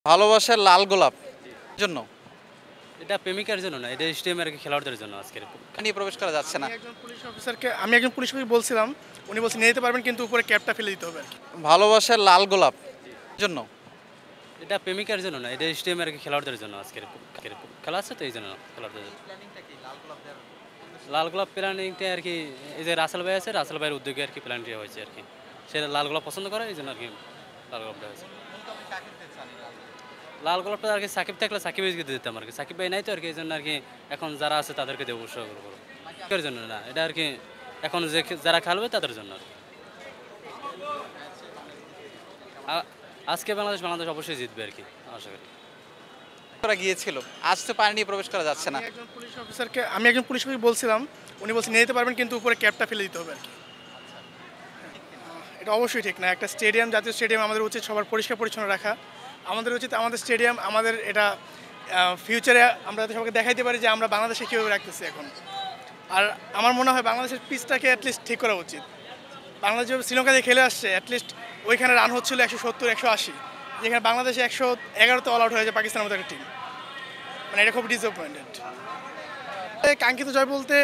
ভালোবাসার লাল গোলাপ জন্য এটা প্রেমিকার জন্য না, এটা স্টেডিয়ামের খেলোয়াড়দের জন্য আজকের। নিয়ে প্রবেশ করা যাচ্ছে না। আমি একজন পুলিশ অফিসারকে বলছিলাম, উনি বলছেন নিয়ে যেতে পারবেন কিন্তু উপরে ক্যাপটা ফেলে দিতে হবে আর কি। ভালোবাসার লাল গোলাপ জন্য এটা প্রেমিকার জন্য না, এটা স্টেডিয়ামের খেলোয়াড়দের জন্য আজকের খেলা আছে তো এই জন্য খেলোয়াড়দের জন্য। লাল গোলাপ প্ল্যানিংটা আর কি, এই যে রাসেল ভাই আছে, রাসেল ভাইয়ের উদ্যোগে আর কি প্ল্যানটা হয়েছে আর কি। সে লাল গোলাপ পছন্দ করে, এই জন্য আর কি লাল গোলাপটা হয়েছে। লাল গোলাপটা আর কি সাকিব থাকলে সাকিবকে দিতাম আর কি, সাকিব ভাই নাই তো আর কি, এই জন্য আর কি এখন যারা আছে তাদেরকে দেবো উৎসর্গ করবো। এর জন্য না, এটা আর কি এখন যে যারা খেলবে তাদের জন্য আর কি। আজকে বাংলাদেশ অবশ্যই জিতবে আর কি, আশা করি। করা গিয়েছিল, আজ তো পানি নিয়ে প্রবেশ করা যাচ্ছে না। আমি একজন পুলিশ অফিসারকে বলছিলাম, উনি বলছেন নিয়ে যেতে পারবেন কিন্তু উপরে ক্যাপটা ফেলে দিতে হবে আর কি। এটা অবশ্যই ঠিক না। একটা স্টেডিয়াম, জাতীয় স্টেডিয়াম, আমাদের উচিত সবার পরিষ্কার পরিচ্ছন্ন রাখা। আমাদের উচিত আমাদের স্টেডিয়াম, আমাদের এটা ফিউচারে আমরা যাতে সবাইকে দেখাইতে পারি যে আমরা বাংলাদেশে কীভাবে রাখতেছি এখন। আর আমার মনে হয় বাংলাদেশের পিচটাকে অ্যাটলিস্ট ঠিক করা উচিত। বাংলাদেশ যেভাবে শ্রীলঙ্কা দিয়ে খেলে আসছে, অ্যাটলিস্ট ওইখানে রান হচ্ছিল 170, 180, যেখানে বাংলাদেশে 111তে অল আউট হয়ে যায় পাকিস্তানের মতো একটা টিম। মানে এটা খুব ডিসঅ্যাপয়েন্টেড। কাঙ্ক্ষিত জয় বলতে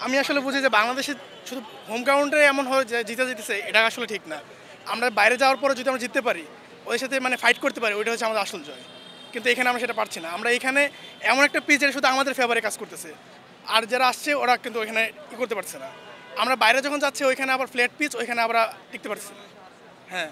আমি আসলে বুঝি যে বাংলাদেশে শুধু হোম গ্রাউন্ডে এমন হয় যে জিতে জিতেছে, এটা আসলে ঠিক না। আমরা বাইরে যাওয়ার পরে যদি আমরা জিততে পারি, ওদের সাথে মানে ফাইট করতে পারি, ওইটা হচ্ছে আমাদের আসল জয়। কিন্তু এখানে আমরা সেটা পারছি না। আমরা এখানে এমন একটা পিচ যেটা শুধু আমাদের ফেভারে কাজ করতেছে, আর যারা আসছে ওরা কিন্তু ওইখানে করতে পারছে না। আমরা বাইরে যখন যাচ্ছি ওইখানে আবার ফ্ল্যাট পিচ, ওইখানে আমরা টিকতে পারছি না। হ্যাঁ।